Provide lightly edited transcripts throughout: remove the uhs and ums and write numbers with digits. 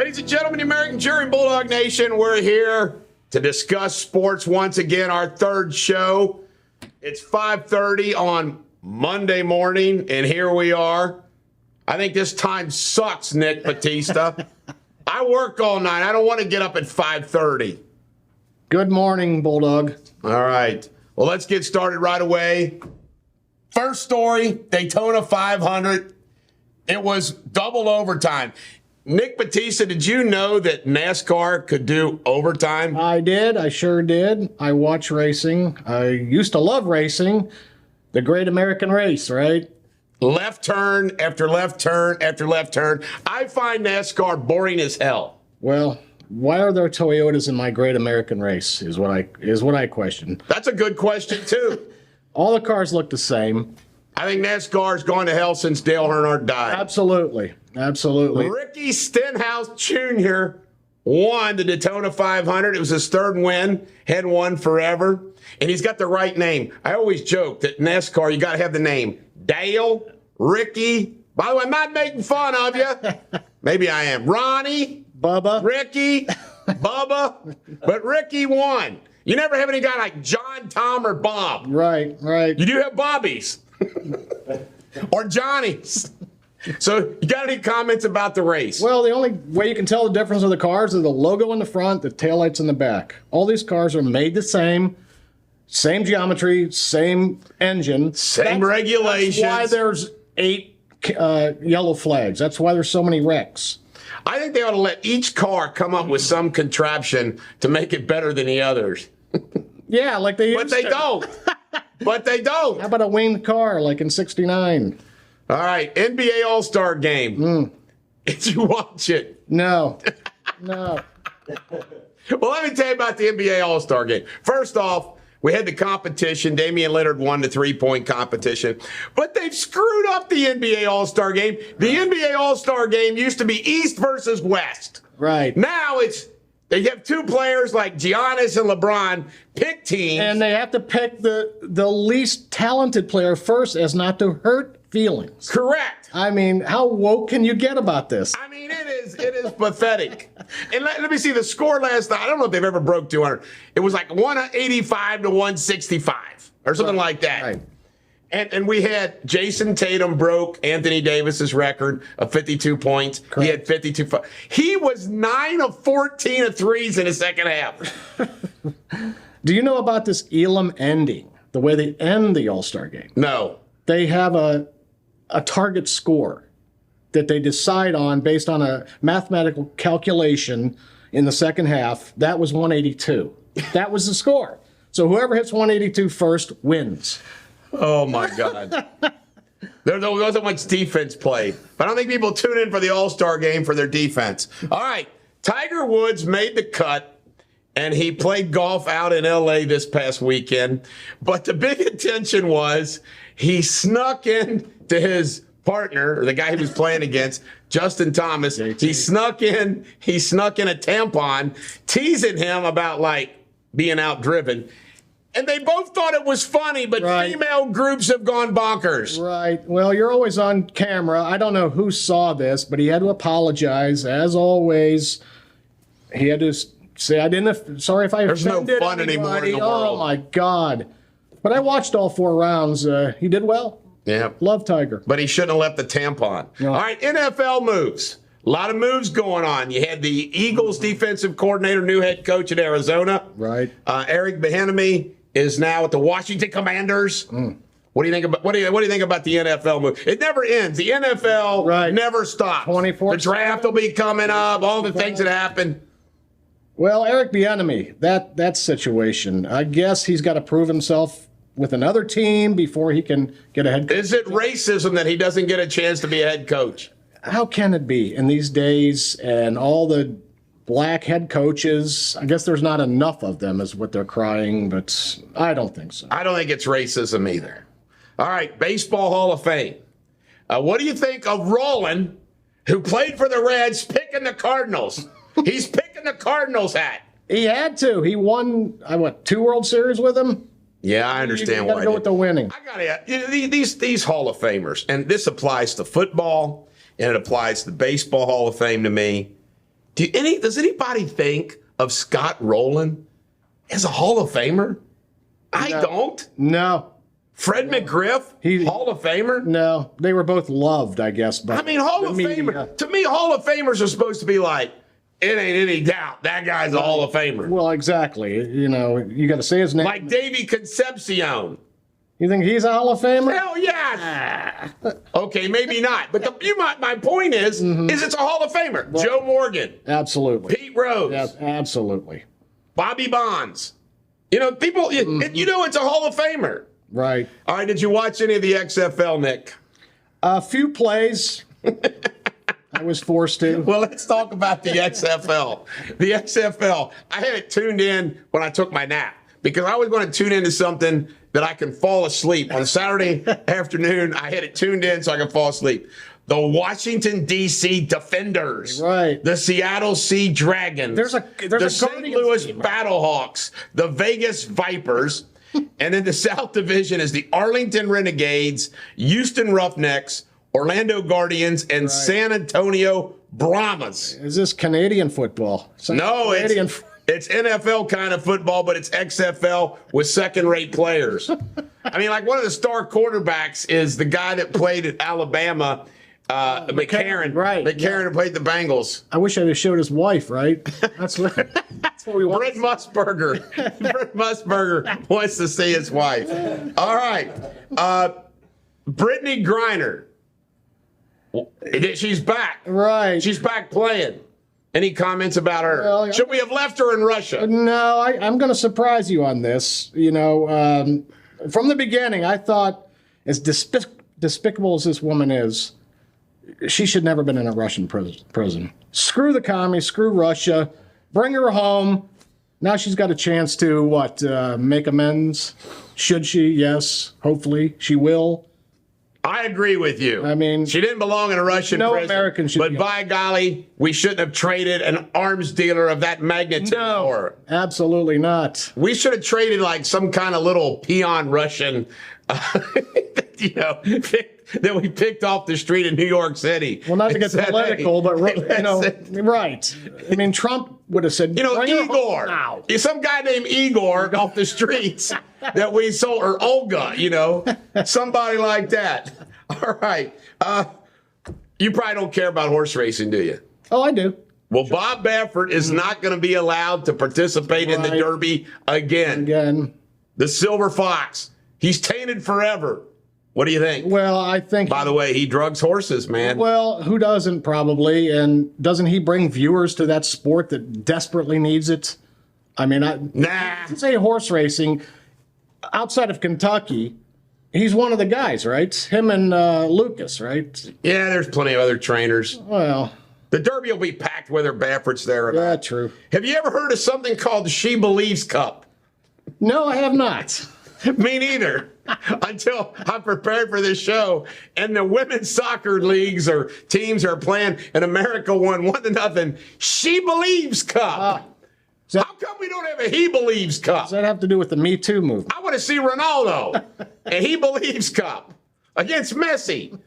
Ladies and gentlemen, the American Cheering Bulldog Nation, we're here to discuss sports once again, our third show. It's 5:30 on Monday morning, and here we are. I think this time sucks, Nick Battista. I work all night. I don't want to get up at 5:30. Good morning, Bulldog. All right. Well, let's get started right away. First story, Daytona 500. It was double overtime. Nick Battista, did you know that NASCAR could do overtime? I did. I sure did. I watch racing. I used to love racing. The Great American Race, right? Left turn after left turn after left turn. I find NASCAR boring as hell. Well, why are there Toyotas in my Great American Race is what I question. That's a good question, too. All the cars look the same. I think NASCAR's gone to hell since Dale Earnhardt died. Absolutely. Absolutely. Ricky Stenhouse Jr. won the Daytona 500. It was his third win, had won forever. And he's got the right name. I always joke that NASCAR, you got to have the name. Dale, Ricky. By the way, I'm not making fun of you. Maybe I am. Ronnie. Bubba. Ricky. Bubba. But Ricky won. You never have any guy like John, Tom, or Bob. Right. You do have Bobbies. Or Johnnies. So you got any comments about the race? Well, the only way you can tell the difference of the cars is the logo in the front, the taillights in the back. All these cars are made the same geometry, same engine. Same regulations. That's why there's 8 yellow flags. That's why there's so many wrecks. I think they ought to let each car come up with some contraption to make it better than the others. Yeah, like they used to. But they don't. How about a winged car like in '69? All right, NBA All-Star Game. Did you watch it? No. Well, let me tell you about the NBA All-Star Game. First off, we had the competition. Damian Lillard won the three-point competition. But they've screwed up the NBA All-Star Game. The NBA All-Star Game used to be East versus West. Right. Now they have 2 players like Giannis and LeBron pick teams. And they have to pick the least talented player first as not to hurt feelings. Correct. I mean, how woke can you get about this? I mean, it is pathetic. And let me see the score last night. I don't know if they've ever broke 200. It was like 185 to 165 or something like that. Right. And we had Jason Tatum broke Anthony Davis's record of 52 points. Correct. He had 52. He was 9 of 14 of threes in the second half. Do you know about this Elam ending? The way they end the All-Star Game? No. They have a target score that they decide on based on a mathematical calculation in the second half. That was 182. That was the score. So whoever hits 182 first wins. Oh, my God. There wasn't much defense play. But I don't think people tune in for the All-Star Game for their defense. All right. Tiger Woods made the cut, and he played golf out in L.A. this past weekend. But the big attention was he snuck in to his partner, or the guy he was playing against, Justin Thomas. He snuck in a tampon, teasing him about, like, being outdriven. And they both thought it was funny, but female groups have gone bonkers. Right. Well, you're always on camera. I don't know who saw this, but he had to apologize, as always. He had to say, sorry if I There's no offended fun anybody. anymore in the Oh, world. my God. But I watched all 4 rounds. He did well. Yeah. Love Tiger. But he shouldn't have left the tampon. No. All right, NFL moves. A lot of moves going on. You had the Eagles defensive coordinator, new head coach at Arizona. Right. Eric Bieniemy is now at the Washington Commanders. What do you think about what do you think about the NFL move? It never ends. The NFL never stops. 24/7. The draft will be coming up. All the things that happen. Well, Eric Bieniemy, that situation. I guess he's got to prove himself with another team before he can get a head coach. Is it racism that he doesn't get a chance to be a head coach? How can it be in these days and all the black head coaches? I guess there's not enough of them is what they're crying, but I don't think so. I don't think it's racism either. All right, Baseball Hall of Fame. What do you think of Roland, who played for the Reds, picking the Cardinals? He's picking the Cardinals hat. He had to. He won, 2 World Series with him? Yeah, I understand why. You got to go with the winning. I got to these Hall of Famers, and this applies to football, and it applies to the Baseball Hall of Fame to me. Does anybody think of Scott Rowland as a Hall of Famer? I don't. No. Fred McGriff, Hall of Famer? No. They were both loved, I guess. By Hall of Famer. To me, Hall of Famers are supposed to be like, it ain't any doubt that guy's a Hall of Famer. Well, exactly. You got to say his name. Like Davey Concepcion. You think he's a Hall of Famer? Hell yes. Okay, maybe not. But my point is it's a Hall of Famer. Well, Joe Morgan. Absolutely. Pete Rose. Yes, absolutely. Bobby Bonds. People, it's a Hall of Famer. Right. All right, did you watch any of the XFL, Nick? A few plays. I was forced to. Well, let's talk about the XFL. The XFL, I had it tuned in when I took my nap because I was going to tune into something that I can fall asleep. On Saturday afternoon, I had it tuned in so I could fall asleep. The Washington, D.C. Defenders. Right. The Seattle Sea Dragons. There's the St. Louis Battlehawks. The Vegas Vipers. And in the South Division is the Arlington Renegades, Houston Roughnecks, Orlando Guardians, and San Antonio Brahmas. Is this Canadian football? No, it's NFL kind of football, but it's XFL with second-rate players. Like one of the star quarterbacks is the guy that played at Alabama, McCarron. Right. McCarron who played the Bengals. I wish I had showed his wife, right? That's what we want. Brett Musburger. Brett Musburger wants to see his wife. All right. Brittney Griner. She's back. Right. She's back playing. Any comments about her? Well, should we have left her in Russia? No, I'm going to surprise you on this. From the beginning, I thought, as despicable as this woman is, she should never have been in a Russian prison. Screw the commies, screw Russia, bring her home. Now she's got a chance to, make amends? Should she? Yes, hopefully she will. I agree with you. She didn't belong in a Russian prison. American should. But by golly, we shouldn't have traded an arms dealer of that magnitude for her. Absolutely not. We should have traded like some kind of little peon Russian, that we picked off the street in New York City. Well, not to get political, but right. Trump would have said, Igor. Some guy named Igor off the streets that we sold, or Olga, somebody like that. All right. You probably don't care about horse racing, do you? Oh, I do. Well, Bob Baffert is not going to be allowed to participate in the Derby again. The Silver Fox. He's tainted forever. What do you think? Well, I think... By the way, he drugs horses, man. Well, who doesn't, probably? And doesn't he bring viewers to that sport that desperately needs it? Say horse racing, outside of Kentucky, he's one of the guys, right? Him and Lucas, right? Yeah, there's plenty of other trainers. Well... The Derby will be packed whether Baffert's there or not. Yeah, true. Have you ever heard of something called the SheBelieves Cup? No, I have not. Me neither. Until I'm prepared for this show. And the women's soccer leagues or teams are playing, and America won 1-0. SheBelieves Cup. How come we don't have a He Believes Cup? Does that have to do with the Me Too movement? I want to see Ronaldo. A He Believes Cup against Messi.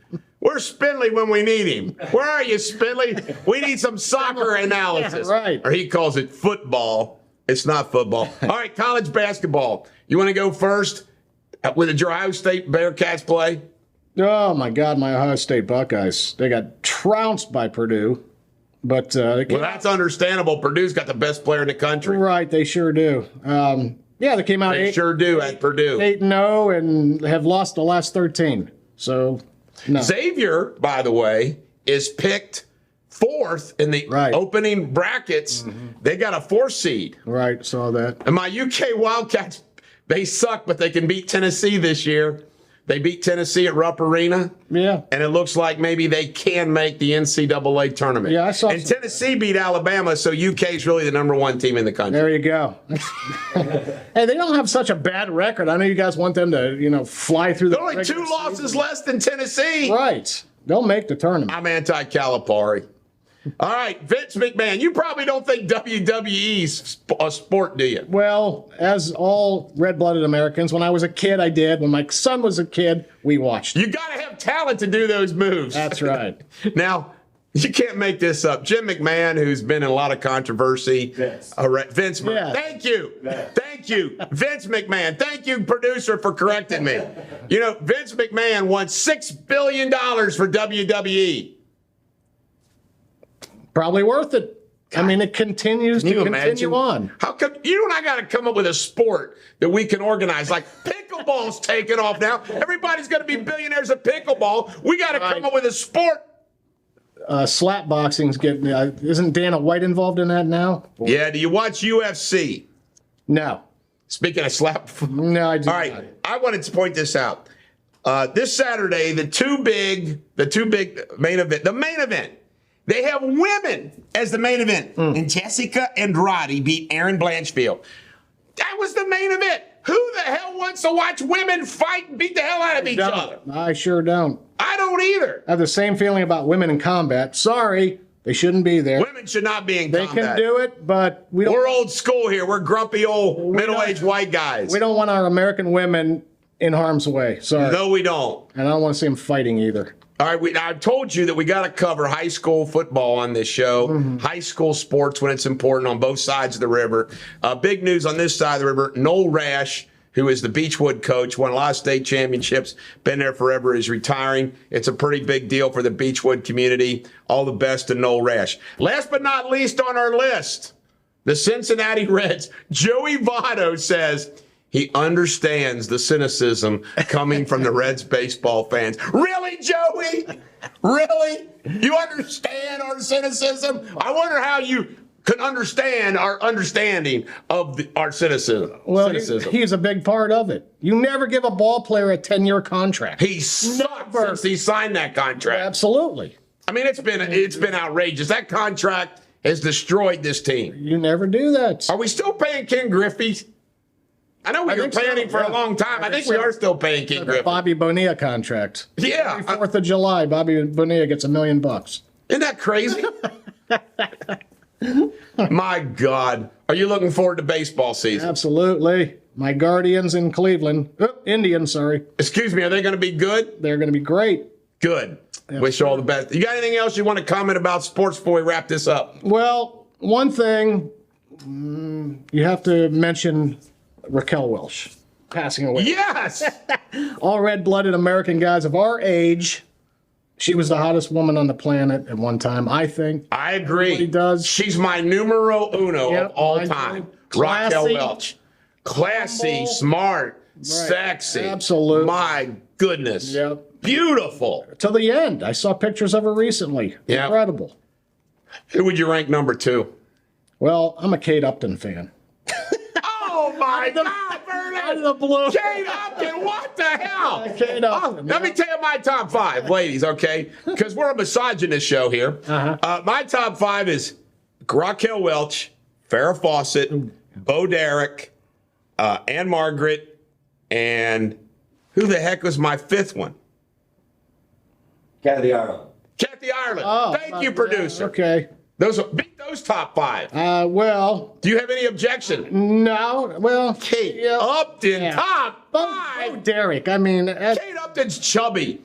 Where's Spindley when we need him? Where are you, Spindley? We need some soccer analysis. Yeah, right. Or he calls it football. It's not football. All right, college basketball. You want to go first? Did your Ohio State Bearcats play? Oh, my God, my Ohio State Buckeyes. They got trounced by Purdue. But well, that's understandable. Purdue's got the best player in the country. Right, they sure do. They came out They sure do at Purdue. 8-0 and have lost the last 13. So... No. Xavier, by the way, is picked 4th in the opening brackets. Mm-hmm. They got a 4 seed. Right, saw that. And my UK Wildcats, they suck, but they can beat Tennessee this year. They beat Tennessee at Rupp Arena. Yeah. And it looks like maybe they can make the NCAA tournament. Yeah, I saw. And Tennessee beat Alabama, so UK is really the #1 team in the country. There you go. Hey, they don't have such a bad record. I know you guys want them to, fly through the. They're only 2 losses less than Tennessee. Right. They'll make the tournament. I'm anti-Calipari. All right, Vince McMahon, you probably don't think WWE's a sport, do you? Well, as all red-blooded Americans, when I was a kid, I did. When my son was a kid, we watched. You got to have talent to do those moves. That's right. Now, You can't make this up. Jim McMahon, who's been in a lot of controversy. Vince. Vince. Yeah. Thank you. Thank you. Vince McMahon. Thank you, producer, for correcting me. You know, Vince McMahon won $6 billion for WWE. Probably worth it. I mean, it continues to continue on. How come you and I got to come up with a sport that we can organize? Like pickleball's taking off now. Everybody's going to be billionaires at pickleball. We got to come up with a sport. Slap boxing's getting. Isn't Dana White involved in that now? Yeah. Do you watch UFC? No. Speaking of slap. No, I do All right. not. I wanted to point this out. This Saturday, the two big main event. The main event. They have women as the main event. And Jessica Andrade beat Erin Blanchfield. That was the main event. Who the hell wants to watch women fight and beat the hell out of each other? I sure don't. I don't either. I have the same feeling about women in combat. Sorry, they shouldn't be there. Women should not be in They combat. can do it, but we don't. We're old school here. We're grumpy old middle-aged white guys. We don't want our American women in harm's way. Sorry. No, we don't. And I don't want to see them fighting either. All right, I told you that we got to cover high school football on this show, high school sports when it's important on both sides of the river. Big news on this side of the river, Noel Rash, who is the Beechwood coach, won a lot of state championships, been there forever, is retiring. It's a pretty big deal for the Beechwood community. All the best to Noel Rash. Last but not least on our list, the Cincinnati Reds. Joey Votto says he understands the cynicism coming from the Reds baseball fans. Really, Joey? Really? You understand our cynicism? I wonder how you can understand our understanding of our cynicism. Well, he's a big part of it. You never give a ball player a 10-year contract. He sucked since he signed that contract. Absolutely. I mean, it's been outrageous. That contract has destroyed this team. You never do that. Are we still paying Ken Griffey? I know we were paying him for a long time. I think we are still paying Ken Griffey. Bobby Bonilla contract. Yeah. Every 4th of July, Bobby Bonilla gets $1 million. Isn't that crazy? My God. Are you looking forward to baseball season? Absolutely. My Guardians in Cleveland. Indians, sorry. Excuse me, are they going to be good? They're going to be great. Good. Wish you all the best. You got anything else you want to comment about sports before we wrap this up? Well, one thing, you have to mention Raquel Welch passing away. Yes. All red-blooded American guys of our age. She was the hottest woman on the planet at one time, I think. I agree. Everybody does. She's my numero uno of all mine too. time. Classy. Raquel Welch. Classy, Humble. smart, sexy. Absolutely. My goodness. Yep. Beautiful. To the end. I saw pictures of her recently. Yep. Incredible. Who would you rank number 2? Well, I'm a Kate Upton fan. Oh, my God, Out of the Vernon. blue. Kate Upton, what the hell? Kate Upton. Let me tell you my top 5, ladies, okay? Because we're a misogynist show here. My top 5 is Raquel Welch, Farrah Fawcett, Bo Derek, Ann Margaret, and who the heck was my 5th one? Kathy Ireland. Kathy Ireland. Oh, Thank you, producer. Okay. Beat those top 5. Well, Do you have any objection? no. Well, Kate yeah. Upton, Yeah. top Bo 5. Derek. I mean, Kate Upton's chubby.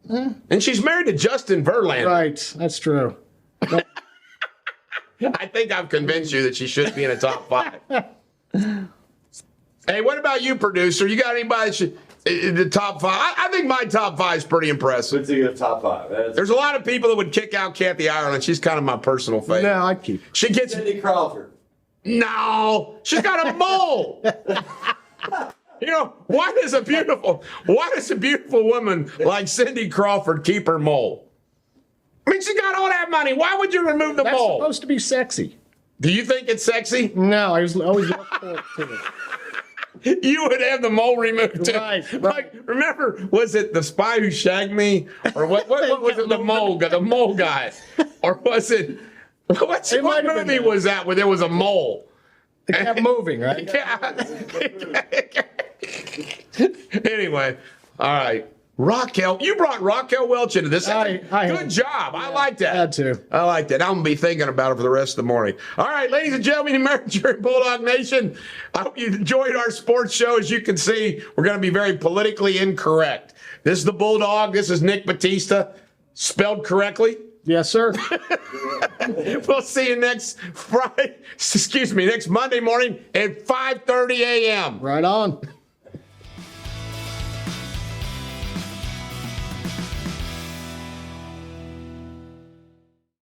And she's married to Justin Verlander. right. That's true. I think I've convinced you that she should be in a top 5. Hey, what about you, producer? You got anybody in the top 5? I think my top 5 is pretty impressive. Let's get a top 5. There's a lot of people that would kick out Kathy Ireland. She's kind of my personal favorite. No, I'd keep. She gets Cindy Crawford. no. She's got a mole. You know, why does a beautiful woman like Cindy Crawford keep her mole? I mean, she got all that money. Why would you remove the That's mole? supposed to be sexy. Do you think it's sexy? No, I always look forward to it. You would have the mole removed too. Right. Like, remember, was it The Spy Who Shagged Me? Or what was it, the mole guy? Or was it, what might have been movie that. was that where there was a mole? It kept moving, right? Anyway, all right. Raquel, you brought Raquel Welch into this. I Good job. I like that. Had to. I like that. I'm going to be thinking about it for the rest of the morning. All right, ladies and gentlemen, American Bulldog Nation, I hope you enjoyed our sports show. As you can see, we're going to be very politically incorrect. This is the Bulldog. This is Nick Battista, spelled correctly. Yes, sir. We'll see you next next Monday morning at 5:30 a.m. Right on.